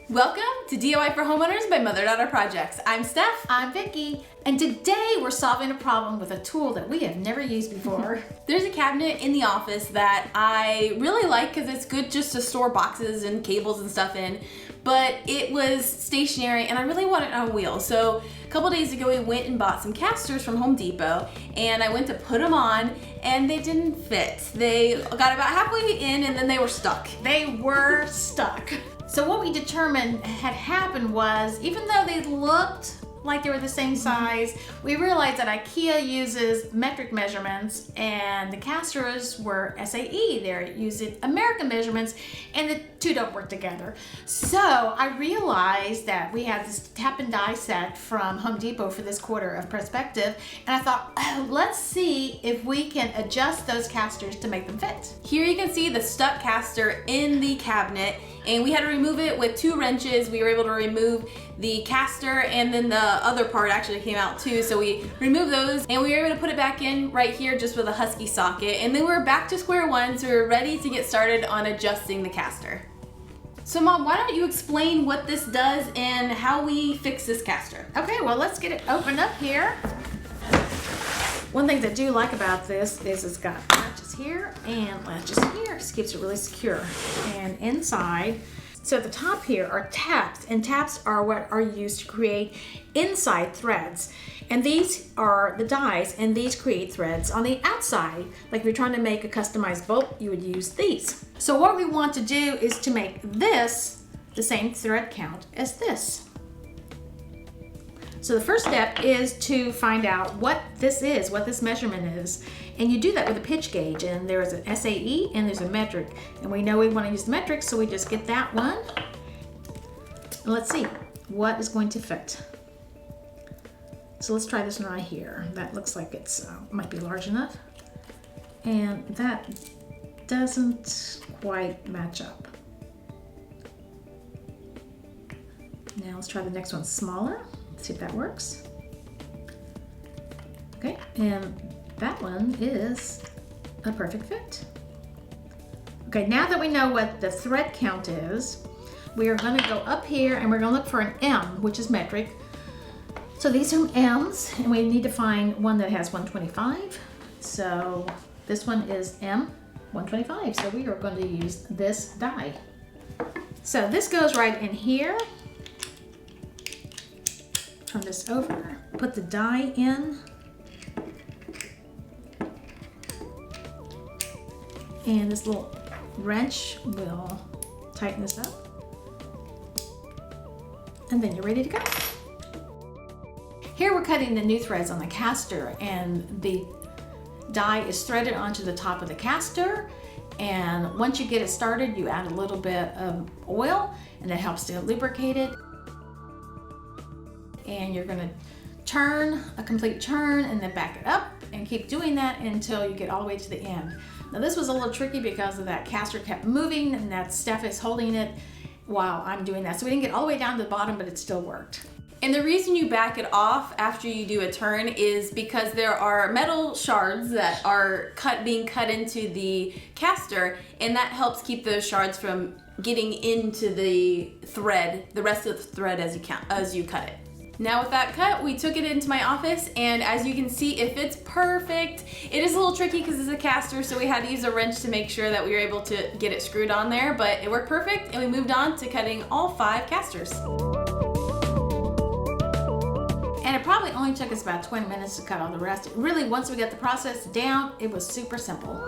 Welcome to DIY for Homeowners by Mother-Daughter Projects. I'm Steph. I'm Vicki, and today we're solving a problem with a tool that we have never used before. There's a cabinet in the office that I really like because it's good just to store boxes and cables and stuff in, but it was stationary and I really want it on a wheel. So a couple days ago we went and bought some casters from Home Depot and I went to put them on and they didn't fit. They got about halfway in and then they were stuck. They were stuck. So what we determined had happened was, even though they looked like they were the same size, we realized that IKEA uses metric measurements and the casters were SAE. They're using American measurements and the two don't work together. So I realized that we had this tap and die set from Home Depot for this quarter of perspective, and I thought, oh, let's see if we can adjust those casters to make them fit. Here you can see the stuck caster in the cabinet, and we had to remove it with 2 wrenches. We were able to remove the caster and then the other part actually came out too. So we removed those and we were able to put it back in right here just with a husky socket. And then we're back to square one, so we're ready to get started on adjusting the caster. So Mom, why don't you explain what this does and how we fix this caster? Okay, well, let's get it opened up here. One thing that I do like about this is it's got latches here and latches here. It keeps it really secure. And inside, so at the top here are taps, and taps are what are used to create inside threads. And these are the dies, and these create threads on the outside. Like if you're trying to make a customized bolt, you would use these. So what we want to do is to make this the same thread count as this. So the first step is to find out what this is, what this measurement is. And you do that with a pitch gauge, and there's an SAE and there's a metric. And we know we want to use the metric, so we just get that one. And let's see what is going to fit. So let's try this one right here. That looks like it's might be large enough. And that doesn't quite match up. Now let's try the next one smaller. See if that works. Okay, and that one is a perfect fit. Okay, now that we know what the thread count is, we are going to go up here and we're going to look for an M, which is metric. So these are M's, and we need to find one that has 125. So this one is M125. So we are going to use this die. So this goes right in here. Turn this over, put the die in, and this little wrench will tighten this up, and then you're ready to go. Here we're cutting the new threads on the caster, and the die is threaded onto the top of the caster, and once you get it started, you add a little bit of oil, and that helps to lubricate it. And you're going to turn a complete turn and then back it up and keep doing that until you get all the way to the end. Now this was a little tricky because of that caster kept moving and that Steph is holding it while I'm doing that. So we didn't get all the way down to the bottom, but it still worked. And the reason you back it off after you do a turn is because there are metal shards that are being cut into the caster, and that helps keep those shards from getting into the thread, the rest of the thread as you cut it. Now with that cut, we took it into my office, and as you can see, it fits perfect. It is a little tricky because it's a caster, so we had to use a wrench to make sure that we were able to get it screwed on there, but it worked perfect, and we moved on to cutting all 5 casters. And it probably only took us about 20 minutes to cut all the rest. Really, once we got the process down, it was super simple.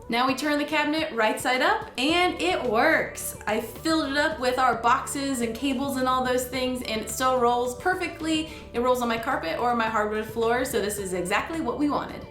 Now we turn the cabinet right side up and it works. I filled it up with our boxes and cables and all those things, and it still rolls perfectly. It rolls on my carpet or my hardwood floor, so this is exactly what we wanted.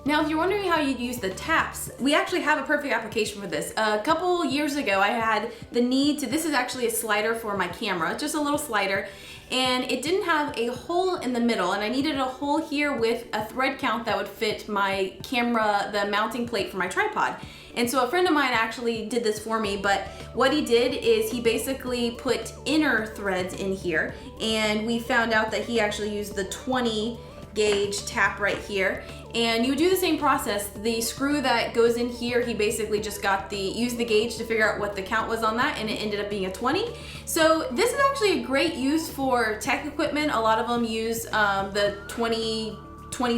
Now, if you're wondering how you'd use the taps, we actually have a perfect application for this. A couple years ago, I had the need to, this is actually a slider for my camera, just a little slider, and it didn't have a hole in the middle, and I needed a hole here with a thread count that would fit my camera, the mounting plate for my tripod. And so a friend of mine actually did this for me, but what he did is he basically put inner threads in here, and we found out that he actually used the 20 gauge tap right here. And you would do the same process. The screw that goes in here, he basically just used the gauge to figure out what the count was on that, and it ended up being a 20. So this is actually a great use for tech equipment. A lot of them use the 20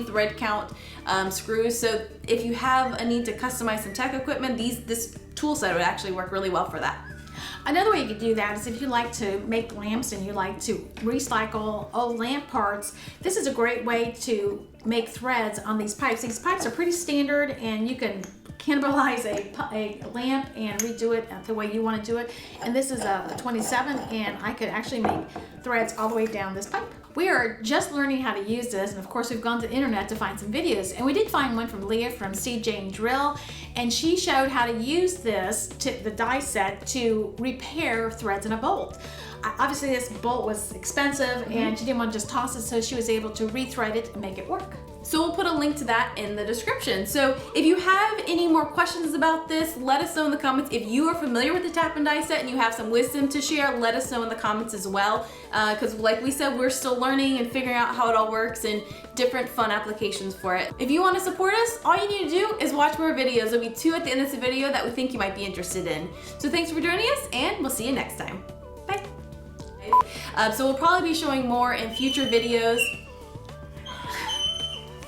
thread count screws. So if you have a need to customize some tech equipment, this tool set would actually work really well for that. Another way you could do that is if you like to make lamps and you like to recycle old lamp parts, this is a great way to make threads on these pipes. These pipes are pretty standard, and you can cannibalize a lamp and redo it the way you want to do it. And this is a 27, and I could actually make threads all the way down this pipe. We are just learning how to use this, and of course we've gone to the internet to find some videos, and we did find one from Leah from CJ Drill, and she showed how to use this, the die set, to repair threads in a bolt. Obviously this bolt was expensive, and she didn't want to just toss it, so she was able to rethread it and make it work. So we'll put a link to that in the description. So if you have any more questions about this, let us know in the comments. If you are familiar with the tap and die set and you have some wisdom to share, let us know in the comments as well. Because like we said, we're still learning and figuring out how it all works and different fun applications for it. If you want to support us, all you need to do is watch more videos. There'll be 2 at the end of this video that we think you might be interested in. So thanks for joining us, and we'll see you next time. Bye. So we'll probably be showing more in future videos.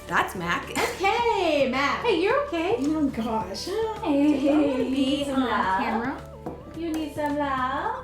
That's Mac. Okay, Mac. Hey, you're okay. Oh gosh. Hey, you need some love. Camera. You need some love.